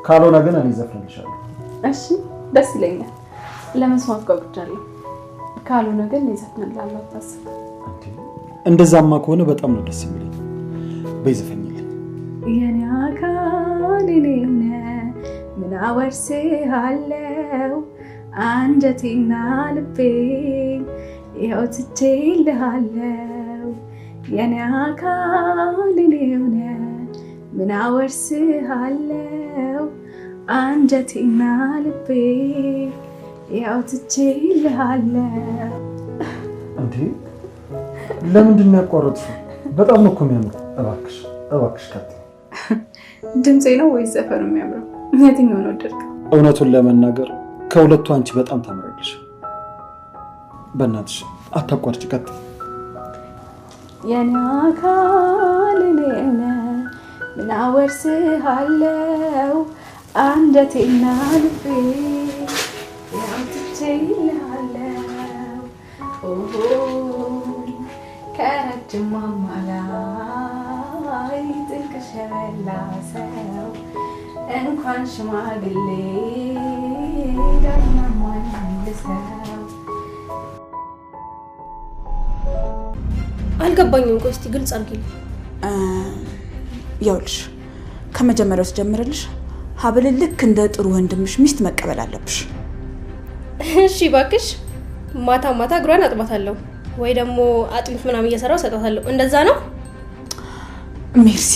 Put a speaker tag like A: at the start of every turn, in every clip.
A: ካልሆነ ግን እኔ ዘፍንልሻለሁ።
B: እሺ ደስ ይለኛል። ለመስማት ጓጉቻለሁ። ካልሆነ ግን ዘፍንልሃለሁ አታስብ።
A: እንደዛማ ከሆነ በጣም ነው ደስ የሚለኝ። በይ ዘፈኝልኝ።
B: የኔ አካል እኔነ ምን አወርስሃለሁ አንጀቴና ልቤ ይኸው ትቼልሃለሁ። የኔ አካል እኔነ ምን አወርስሃለሁ አንጀቴና ልቤ ያው ትቼልሃለሁ።
A: እንዴ ለምንድን ነው ያቋረጥሽው? በጣም ነው እኮ የሚያምረው። እባክሽ እባክሽ ካቲ።
B: ድምጼ ነው ወይስ ዘፈኑ የሚያምረው? የትኛውን ወደድከው?
A: እውነቱን ለመናገር ከሁለቱ አንቺ በጣም ታምራለሽ። በእናትሽ አታቋርጭ፣ ቀጥ።
B: የኔ አካል እኔነ ምን አወርስሃለሁ አንጀቴና ልቤ ያው ትቼልሃለሁ። ከረጅም ማማ ላይ ጥንቅሽ የበላ ሰው እንኳን ሽማግሌ ዳኛም መልሰው።
C: አልገባኝም። ቆይ እስኪ ግልጽ አድርጊልኝ።
D: ይኸውልሽ ከመጀመሪያው ስጀምርልሽ ሀብል ልክ እንደ ጥሩ ወንድምሽ ሚስት መቀበል አለብሽ።
C: እሺ እባክሽ። ማታ ማታ እግሯን አጥባታለሁ ወይ ደግሞ አጥሚት ምናምን እየሰራው ሰጣታለሁ። እንደዛ ነው
D: ሜርሲ።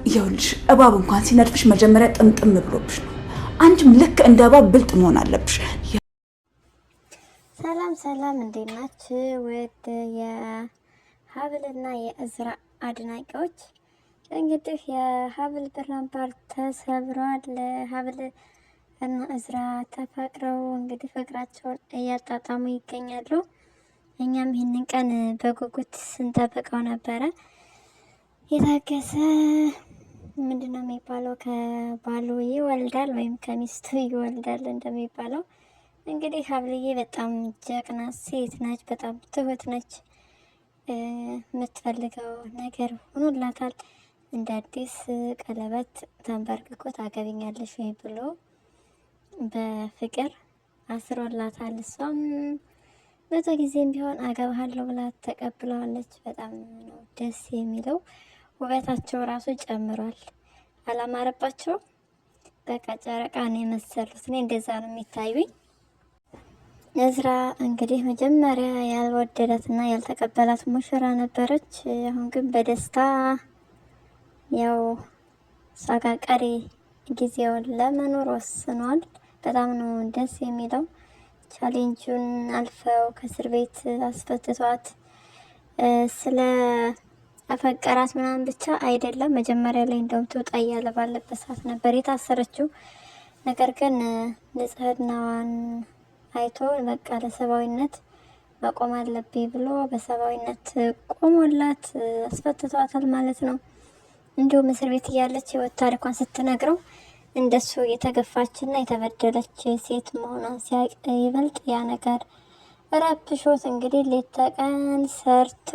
D: ይኸውልሽ እባብ እንኳን ሲነድፍሽ መጀመሪያ ጥምጥም ብሎብሽ ነው። አንቺም ልክ እንደ እባብ ብልጥ መሆን አለብሽ።
E: ሰላም ሰላም፣ እንዴት ናችሁ? ወደ የሀብልና የእዝራ አድናቂዎች እንግዲህ የሀብል ብራምባር ተሰብሯል። ሀብል እና እዝራ ተፋቅረው እንግዲህ ፍቅራቸውን እያጣጣሙ ይገኛሉ። እኛም ይህንን ቀን በጉጉት ስንጠብቀው ነበረ። የታገሰ ምንድነው የሚባለው? ከባሉ ይወልዳል ወይም ከሚስቱ ይወልዳል እንደሚባለው። እንግዲህ ሀብልዬ በጣም ጀግና ሴት ነች፣ በጣም ትሁት ነች። የምትፈልገው ነገር ሆኖላታል። እንደ አዲስ ቀለበት ተንበርክኮ ታገቢኛለሽ ወይ ብሎ በፍቅር አስሮላታል። እሷም በዛ ጊዜም ቢሆን አገባሃለሁ ብላ ተቀብለዋለች። በጣም ነው ደስ የሚለው። ውበታቸው ራሱ ጨምሯል። አላማረባቸው? በቃ ጨረቃ ነው የመሰሉት። እኔ እንደዛ ነው የሚታዩኝ። እዝራ እንግዲህ መጀመሪያ ያልወደዳትና ያልተቀበላት ሙሽራ ነበረች። አሁን ግን በደስታ ያው ሳጋ ቀሪ ጊዜውን ለመኖር ወስኗል። በጣም ነው ደስ የሚለው። ቻሌንጁን አልፈው ከእስር ቤት አስፈትቷት ስለ አፈቀራት ምናምን ብቻ አይደለም። መጀመሪያ ላይ እንደውም ትውጣ እያለ ባለበት ሰዓት ነበር የታሰረችው። ነገር ግን ንጽህናዋን አይቶ በቃ ለሰብአዊነት መቆም አለብኝ ብሎ በሰብአዊነት ቆሞላት አስፈትቷታል ማለት ነው። እንዲሁም እስር ቤት እያለች የወት ታሪኳን ስትነግረው እንደሱ የተገፋችና የተበደለች ሴት መሆኗን ሲያቅ ይበልጥ ያ ነገር ረብሾት እንግዲህ ሌት ተቀን ሰርቶ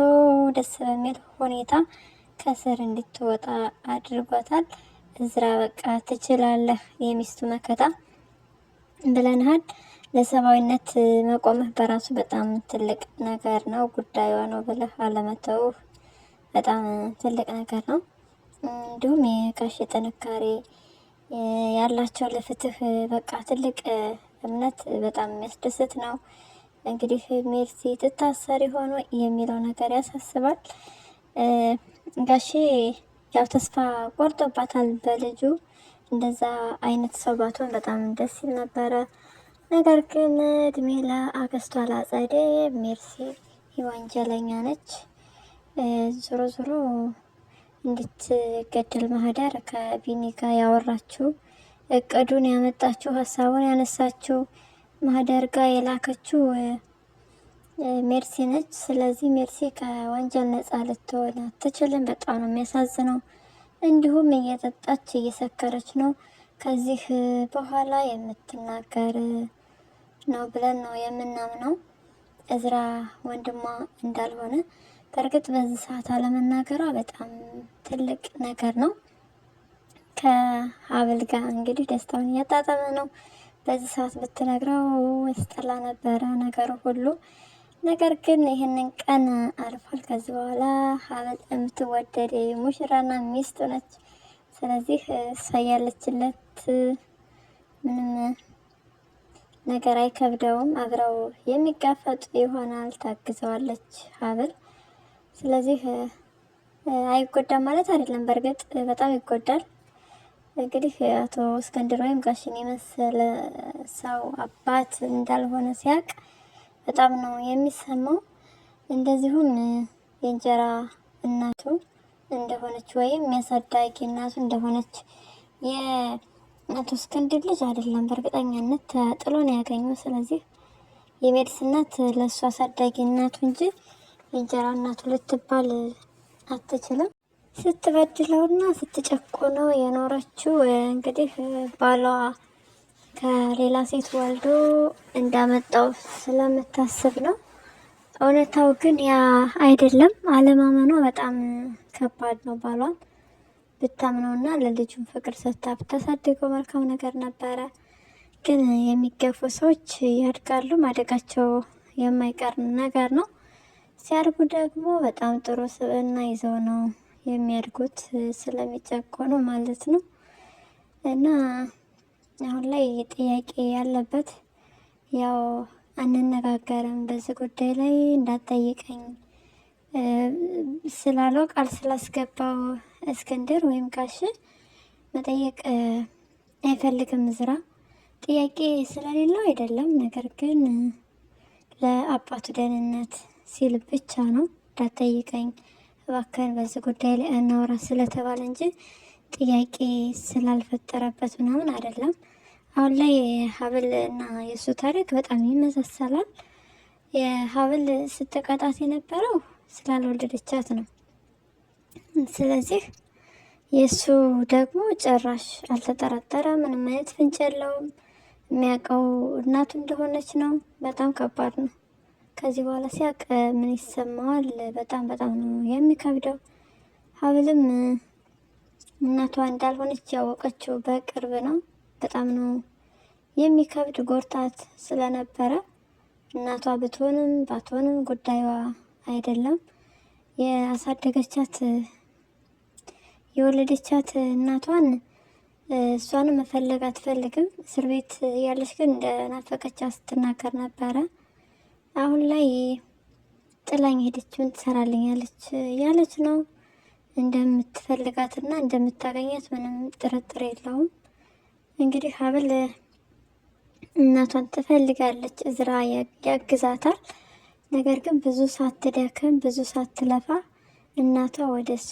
E: ደስ በሚል ሁኔታ ከስር እንድትወጣ አድርጓታል። እዝራ በቃ ትችላለህ፣ የሚስቱ መከታ ብለንሃል። ለሰብአዊነት መቆምህ በራሱ በጣም ትልቅ ነገር ነው። ጉዳዩ ነው ብለህ አለመተው በጣም ትልቅ ነገር ነው። እንዲሁም የካሽ ጥንካሬ ያላቸው ለፍትህ በቃ ትልቅ እምነት በጣም የሚያስደስት ነው። እንግዲህ ሜርሲ ትታሰሪ ሆኖ የሚለው ነገር ያሳስባል። ጋሼ ያው ተስፋ ቆርጦባታል በልጁ። እንደዛ አይነት ሰው ባትሆን በጣም ደስ ይል ነበረ። ነገር ግን እድሜ ለአገስቷ ላጸደ ሜርሲ ወንጀለኛ ነች። ዞሮ ዞሮ እንድትገደል ማህደር ከቢኒ ጋር ያወራችው እቅዱን ያመጣችው ሀሳቡን ያነሳችው ማህደር ጋር የላከችው ሜርሲ ነች። ስለዚህ ሜርሲ ከወንጀል ነጻ ልትሆን አትችልም። በጣም ነው የሚያሳዝነው። እንዲሁም እየጠጣች እየሰከረች ነው ከዚህ በኋላ የምትናገር ነው ብለን ነው የምናምነው። እዝራ ወንድሟ እንዳልሆነ በእርግጥ በዚህ ሰዓት አለመናገሯ በጣም ትልቅ ነገር ነው። ከሀብል ጋር እንግዲህ ደስታውን እያጣጠመ ነው። በዚህ ሰዓት ብትነግረው ያስጠላ ነበረ ነገሩ ሁሉ። ነገር ግን ይህንን ቀን አልፏል። ከዚህ በኋላ ሀብል የምትወደድ ሙሽራና ሚስት ነች። ስለዚህ እሷ ያለችለት ምንም ነገር አይከብደውም። አብረው የሚጋፈጡ ይሆናል። ታግዘዋለች ሀብል። ስለዚህ አይጎዳም ማለት አይደለም። በእርግጥ በጣም ይጎዳል። እንግዲህ አቶ እስክንድር ወይም ጋሽን የመሰለ ሰው አባት እንዳልሆነ ሲያቅ በጣም ነው የሚሰማው። እንደዚሁም የእንጀራ እናቱ እንደሆነች ወይም የሚያሳዳጊ እናቱ እንደሆነች የአቶ እስክንድር ልጅ አይደለም በእርግጠኛነት ተጥሎ ነው ያገኘው። ስለዚህ የሜድስ እናት ለእሱ አሳዳጊ እናቱ እንጂ የእንጀራ እናቱ ልትባል አትችልም። ስትበድለውና ስትጨቁነው የኖረችው እንግዲህ ባሏ ከሌላ ሴት ወልዶ እንዳመጣው ስለምታስብ ነው። እውነታው ግን ያ አይደለም። አለማመኗ በጣም ከባድ ነው። ባሏን ብታምነውና ለልጁም ፍቅር ሰጥታ ብታሳድገው መልካም ነገር ነበረ። ግን የሚገፉ ሰዎች ያድጋሉ። ማደጋቸው የማይቀር ነገር ነው። ሲያድጉ ደግሞ በጣም ጥሩ ስብዕና ይዘው ነው የሚያድጉት፣ ስለሚጨቆኑ ማለት ነው። እና አሁን ላይ ጥያቄ ያለበት ያው አንነጋገርም በዚህ ጉዳይ ላይ እንዳትጠይቀኝ ስላለው ቃል ስላስገባው እስክንድር ወይም ጋሽ መጠየቅ አይፈልግም። ዝራ ጥያቄ ስለሌለው አይደለም። ነገር ግን ለአባቱ ደህንነት ሲል ብቻ ነው እንዳትጠይቀኝ እባክህን በዚህ ጉዳይ ላይ እናውራ ስለተባለ እንጂ ጥያቄ ስላልፈጠረበት ምናምን አይደለም። አሁን ላይ ሀብል እና የእሱ ታሪክ በጣም ይመሳሰላል። የሀብል ስትቀጣት የነበረው ስላልወለደቻት ነው። ስለዚህ የእሱ ደግሞ ጭራሽ አልተጠራጠረ፣ ምንም አይነት ፍንጭ የለውም። የሚያውቀው እናቱ እንደሆነች ነው። በጣም ከባድ ነው። ከዚህ በኋላ ሲያውቅ ምን ይሰማዋል? በጣም በጣም ነው የሚከብደው። ሀብልም እናቷ እንዳልሆነች ያወቀችው በቅርብ ነው። በጣም ነው የሚከብድ። ጎርታት ስለነበረ እናቷ ብትሆንም ባትሆንም ጉዳዩዋ አይደለም። ያሳደገቻት የወለደቻት እናቷን እሷንም መፈለግ አትፈልግም። እስር ቤት ያለች ግን እንደናፈቀቻት ስትናገር ነበረ። አሁን ላይ ጥላኝ ሄደች፣ ምን ትሰራልኛለች ያለች ነው። እንደምትፈልጋትና እንደምታገኛት ምንም ጥርጥር የለውም። እንግዲህ ሀብል እናቷን ትፈልጋለች፣ እዝራ ያግዛታል። ነገር ግን ብዙ ሳትደክም ብዙ ሳትለፋ እናቷ ወደ እሷ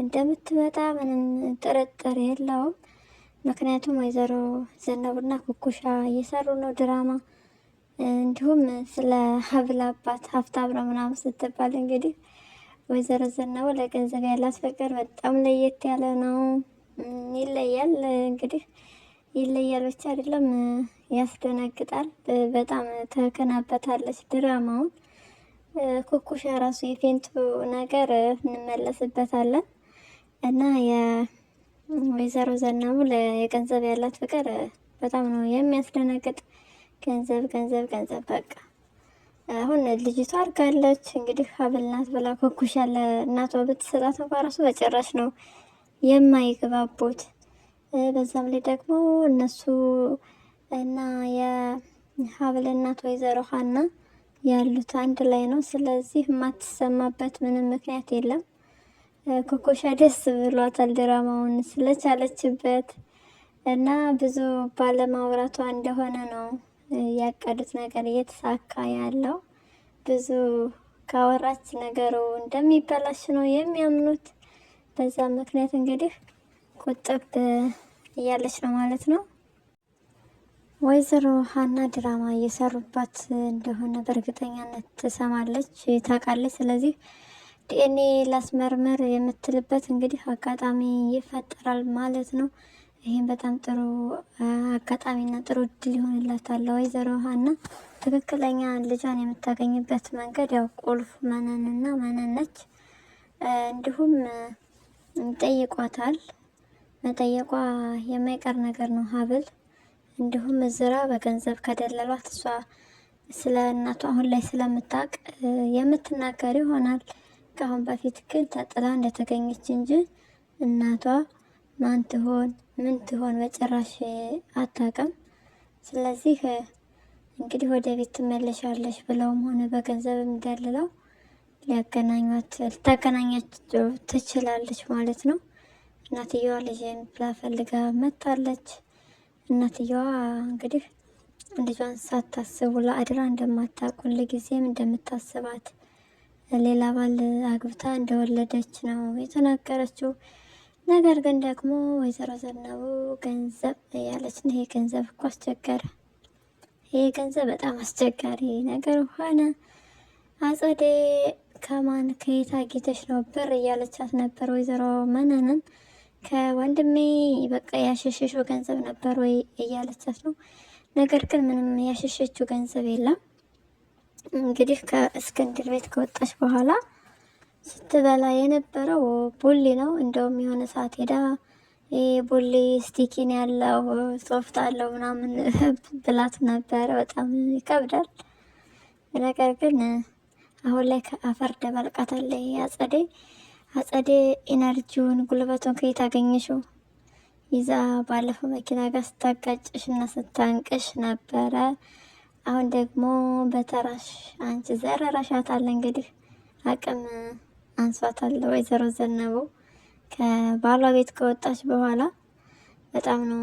E: እንደምትመጣ ምንም ጥርጥር የለውም። ምክንያቱም ወይዘሮ ዘነቡና ኩኩሻ እየሰሩ ነው ድራማ። እንዲሁም ስለ ሀብል አባት ሀብታም ነው ምናምን ስትባል እንግዲህ ወይዘሮ ዘነቡ ለገንዘብ ያላት ፍቅር በጣም ለየት ያለ ነው። ይለያል እንግዲህ ይለያል ብቻ አይደለም ያስደነግጣል። በጣም ተከናበታለች ድራማውን። ኩኩሻ ራሱ የፌንቱ ነገር እንመለስበታለን እና የወይዘሮ ዘነቡ የገንዘብ ያላት ፍቅር በጣም ነው የሚያስደነግጥ። ገንዘብ ገንዘብ ገንዘብ በቃ። አሁን ልጅቷ አድጋለች እንግዲህ ሀብል ናት ብላ ኩኩሻ ለእናቷ ብትሰጣት እንኳ ራሱ በጭራሽ ነው የማይግባቡት። በዛም ላይ ደግሞ እነሱ እና የሀብል እናት ወይዘሮ ሀና ያሉት አንድ ላይ ነው። ስለዚህ የማትሰማበት ምንም ምክንያት የለም። ኩኩሻ ደስ ብሏታል ድራማውን ስለቻለችበት እና ብዙ ባለማውራቷ እንደሆነ ነው ያቀዱት ነገር እየተሳካ ያለው። ብዙ ካወራች ነገሩ እንደሚበላሽ ነው የሚያምኑት። በዛ ምክንያት እንግዲህ ቁጥብ እያለች ነው ማለት ነው። ወይዘሮ ሀና ድራማ እየሰሩባት እንደሆነ በእርግጠኛነት ትሰማለች፣ ታውቃለች። ስለዚህ ዲኤንኤ ላስመርመር የምትልበት እንግዲህ አጋጣሚ ይፈጠራል ማለት ነው። ይህም በጣም ጥሩ አጋጣሚና ጥሩ እድል ይሆንላታል ወይዘሮ ሀና። ትክክለኛ ልጇን የምታገኝበት መንገድ ያው ቁልፍ መነንና መነን ነች። እንዲሁም ይጠይቋታል መጠየቋ የማይቀር ነገር ነው። ሀብል እንዲሁም እዝራ በገንዘብ ከደለሏት እሷ ስለ እናቷ አሁን ላይ ስለምታውቅ የምትናገር ይሆናል። ከአሁን በፊት ግን ተጥላ እንደተገኘች እንጂ እናቷ ማን ትሆን ምን ትሆን በጭራሽ አታውቅም። ስለዚህ እንግዲህ ወደ ቤት ትመለሻለሽ ብለውም ሆነ በገንዘብ የሚደልለው ልታገናኛቸው ትችላለች ማለት ነው። እናትየዋ ልጅን ብላ ፈልጋ መታለች። እናትየዋ እንግዲህ ልጇን ሳታስብ ውላ አድራ እንደማታውቅ ሁልጊዜም እንደምታስባት ሌላ ባል አግብታ እንደወለደች ነው የተናገረችው። ነገር ግን ደግሞ ወይዘሮ ዘነቡ ገንዘብ ያለች ነው። ይሄ ገንዘብ እኮ አስቸገረ። ይሄ ገንዘብ በጣም አስቸጋሪ ነገር ሆነ። አጸዴ ከማን ከየት አግኝተሽ ነው ብር እያለቻት ነበር ወይዘሮ መነንን። ከወንድሜ በቃ ያሸሸሽው ገንዘብ ነበር ወይ እያለቻት ነው። ነገር ግን ምንም ያሸሸችው ገንዘብ የለም። እንግዲህ ከእስክንድር ቤት ከወጣች በኋላ ስትበላ የነበረው ቡሊ ነው። እንደውም የሆነ ሰዓት ሄዳ ቡሊ ስቲኪን ያለው ሶፍት አለው ምናምን ብላት ነበረ። በጣም ይከብዳል። ነገር ግን አሁን ላይ ከአፈር ደባልቃታለች። አጸዴ ኢነርጂውን ጉልበቱን ከየት አገኘሽው? ይዛ ባለፈው መኪና ጋር ስታጋጭሽ እና ስታንቅሽ ነበረ። አሁን ደግሞ በተራሽ አንቺ ዘረራሻታል። እንግዲህ አቅም አንሷታል ወይዘሮ ዘነቡ ከባሏ ቤት ከወጣች በኋላ በጣም ነው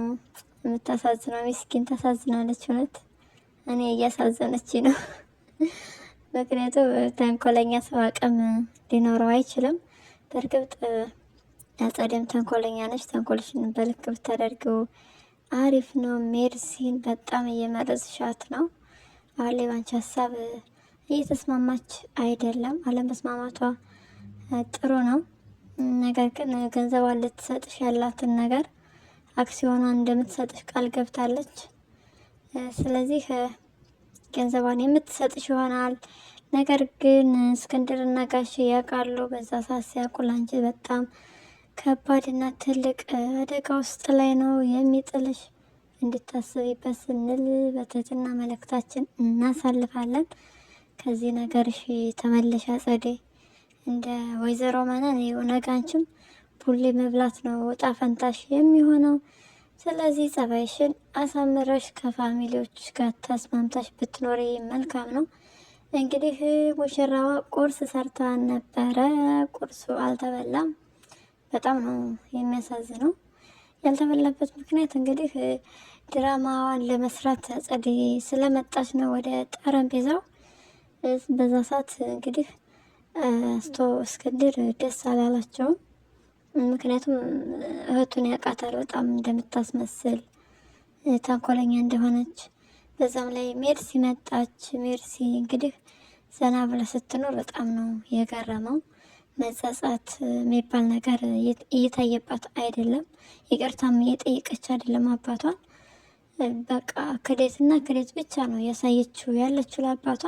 E: የምታሳዝነው። ምስኪን ታሳዝናለች። እውነት እኔ እያሳዘነች ነው። ምክንያቱም ተንኮለኛ ሰው አቅም ሊኖረው አይችልም። በእርግጥ አጸዴም ተንኮለኛ ነች። ተንኮልሽን በልክ ብታደርገው አሪፍ ነው። ሜርሲን በጣም እየመረዝሻት ነው። አሁን ላይ ባንቺ ሀሳብ እየተስማማች አይደለም። አለመስማማቷ ጥሩ ነው። ነገር ግን ገንዘቧን ልትሰጥሽ ያላትን ነገር አክሲዮኗን እንደምትሰጥሽ ቃል ገብታለች። ስለዚህ ገንዘቧን የምትሰጥሽ ይሆናል። ነገር ግን እስክንድርና ጋሽ ያውቃሉ። በዛ ሰዓት ሲያውቁ ላንቺ በጣም ከባድና ትልቅ አደጋ ውስጥ ላይ ነው የሚጥልሽ። እንድታስቢበት ስንል በትህትና መልእክታችን እናሳልፋለን። ከዚህ ነገር እሺ ተመለሽ አጸዴ። እንደ ወይዘሮ መነን ነገ ቡሌ መብላት ነው ወጣ ፈንታሽ የሚሆነው። ስለዚህ ጸባይሽን አሳምረሽ ከፋሚሊዎች ጋር ተስማምታሽ ብትኖሪ መልካም ነው። እንግዲህ ሙሽራዋ ቁርስ ሰርታ ነበረ። ቁርሱ አልተበላም። በጣም ነው የሚያሳዝነው። ያልተበላበት ምክንያት እንግዲህ ድራማዋን ለመስራት አጸዴ ስለመጣች ነው ወደ ጠረጴዛው። በዛ ሰዓት እንግዲህ እስክንድር ደስ አላላቸውም። ምክንያቱም እህቱን ያውቃታል በጣም እንደምታስመስል ተንኮለኛ እንደሆነች። በዛም ላይ ሜርሲ መጣች። ሜርሲ እንግዲህ ዘና ብላ ስትኖር በጣም ነው የገረመው። መጸጸት የሚባል ነገር እየታየባት አይደለም። ይቅርታም እየጠየቀች አይደለም አባቷን። በቃ ክዴትና ክዴት ብቻ ነው ያሳየችው ያለችው ለአባቷ።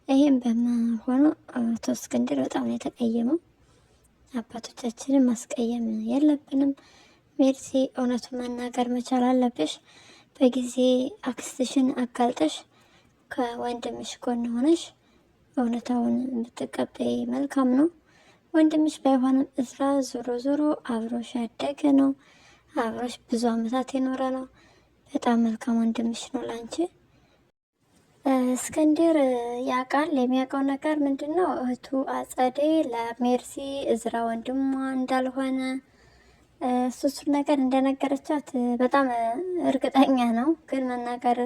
E: ይሄም በመሆኑ አቶ እስክንድር በጣም ነው የተቀየመው። አባቶቻችንን ማስቀየም የለብንም። ሜርሲ እውነቱን መናገር መቻል አለብሽ። በጊዜ አክስትሽን አጋልጠሽ ከወንድምሽ ጎን ሆነሽ እውነታውን ብትቀበይ መልካም ነው። ወንድምሽ ባይሆንም እዝራ ዞሮ ዞሮ አብሮሽ ያደገ ነው። አብሮሽ ብዙ ዓመታት የኖረ ነው። በጣም መልካም ወንድምሽ ነው ላንቺ። እስክንድር ያውቃል። የሚያውቀው ነገር ምንድን ነው? እህቱ አጸዴ ለሜርሲ እዝራ ወንድሟ እንዳልሆነ እሱን ነገር እንደነገረቻት በጣም እርግጠኛ ነው። ግን መናገር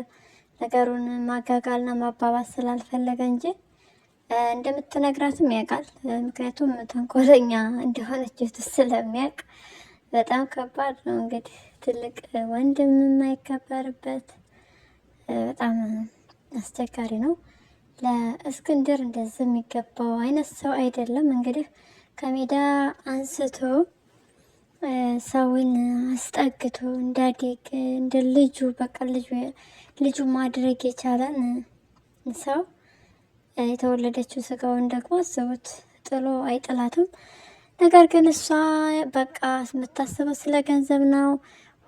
E: ነገሩን ማጋጋልና ማባባስ ስላልፈለገ እንጂ እንደምትነግራትም ያውቃል። ምክንያቱም ተንኮለኛ እንደሆነች እህቱ ስለሚያውቅ በጣም ከባድ ነው። እንግዲህ ትልቅ ወንድም የማይከበርበት በጣም አስቸጋሪ ነው። ለእስክንድር እንደዚህ የሚገባው አይነት ሰው አይደለም። እንግዲህ ከሜዳ አንስቶ ሰውን አስጠግቶ እንዳዲግ እንደ ልጁ በቃ ልጁ ማድረግ የቻለን ሰው የተወለደችው ስጋውን ደግሞ አስቡት ጥሎ አይጥላትም። ነገር ግን እሷ በቃ የምታስበው ስለ ገንዘብ ነው።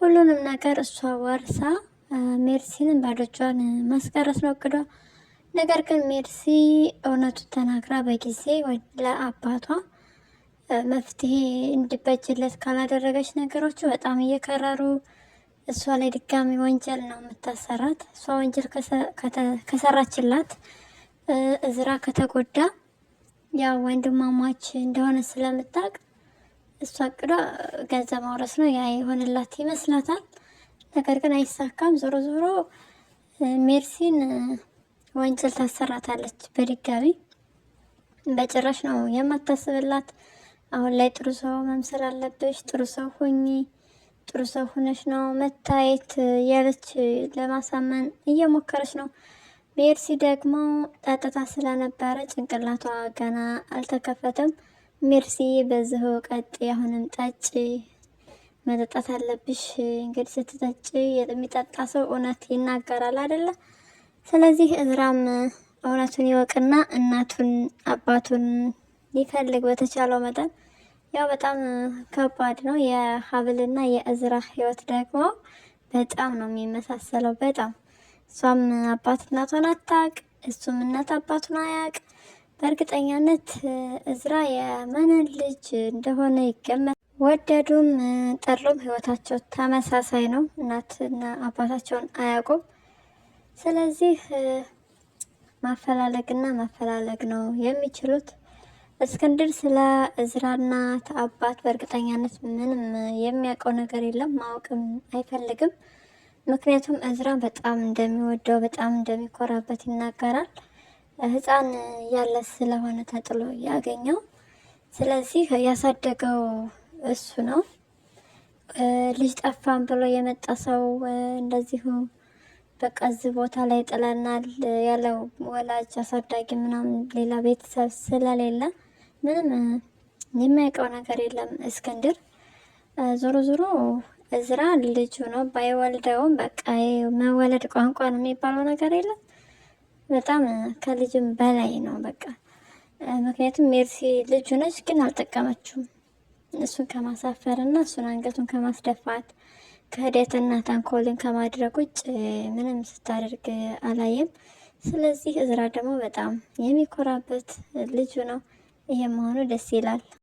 E: ሁሉንም ነገር እሷ ወርሳ ሜርሲንን ባዶ እጇን ማስቀረት ነው እቅዷ። ነገር ግን ሜርሲ እውነቱ ተናግራ በጊዜ ለአባቷ መፍትሄ እንዲበጅለት ካላደረገች ነገሮቹ በጣም እየከረሩ እሷ ላይ ድጋሚ ወንጀል ነው የምታሰራት። እሷ ወንጀል ከሰራችላት እዝራ ከተጎዳ ያው ወንድማማች እንደሆነ ስለምታውቅ እሷ እቅዷ ገንዘብ ማውረስ ነው። ያ የሆነላት ይመስላታል። ነገር ግን አይሳካም። ዞሮ ዞሮ ሜርሲን ወንጀል ታሰራታለች በድጋሚ። በጭራሽ ነው የማታስብላት። አሁን ላይ ጥሩ ሰው መምሰል አለብሽ፣ ጥሩ ሰው ሁኚ፣ ጥሩ ሰው ሁነሽ ነው መታየት ያለች ለማሳመን እየሞከረች ነው። ሜርሲ ደግሞ ጠጥታ ስለነበረ ጭንቅላቷ ገና አልተከፈተም። ሜርሲ በዚሁ ቀጥ አሁንም ጠጪ፣ መጠጣት አለብሽ። እንግዲህ ስትጠጪ የሚጠጣ ሰው እውነት ይናገራል አይደለ? ስለዚህ እዝራም እውነቱን ይወቅና እናቱን አባቱን ሊፈልግ በተቻለው መጠን። ያው በጣም ከባድ ነው። የሀብልና የእዝራ ህይወት ደግሞ በጣም ነው የሚመሳሰለው። በጣም እሷም አባት እናቷን አታውቅ፣ እሱም እናት አባቱን አያውቅ። በእርግጠኛነት እዝራ የመነን ልጅ እንደሆነ ይገመታል። ወደዱም ጠሉም ህይወታቸው ተመሳሳይ ነው። እናትና አባታቸውን አያውቁም። ስለዚህ ማፈላለግና ማፈላለግ ነው የሚችሉት። እስክንድር ስለ እዝራ እናት አባት በእርግጠኛነት ምንም የሚያውቀው ነገር የለም፣ ማወቅም አይፈልግም። ምክንያቱም እዝራ በጣም እንደሚወደው በጣም እንደሚኮራበት ይናገራል። ህፃን ያለ ስለሆነ ተጥሎ ያገኘው፣ ስለዚህ ያሳደገው እሱ ነው። ልጅ ጠፋን ብሎ የመጣ ሰው እንደዚሁ በቃ እዚህ ቦታ ላይ ጥለናል ያለው ወላጅ አሳዳጊ ምናምን ሌላ ቤተሰብ ስለሌለ ምንም የሚያውቀው ነገር የለም እስክንድር። ዞሮ ዞሮ እዝራ ልጁ ነው፣ ባይወልደውም በቃ መወለድ ቋንቋ ነው የሚባለው ነገር የለም። በጣም ከልጅም በላይ ነው በቃ። ምክንያቱም ሜርሲ ልጁ ነች፣ ግን አልጠቀመችውም። እሱን ከማሳፈር እና እሱን አንገቱን ከማስደፋት ክህደትና ተንኮልን ከማድረግ ውጭ ምንም ስታደርግ አላየም። ስለዚህ እዝራ ደግሞ በጣም የሚኮራበት ልጁ ነው። ይሄ መሆኑ ደስ ይላል።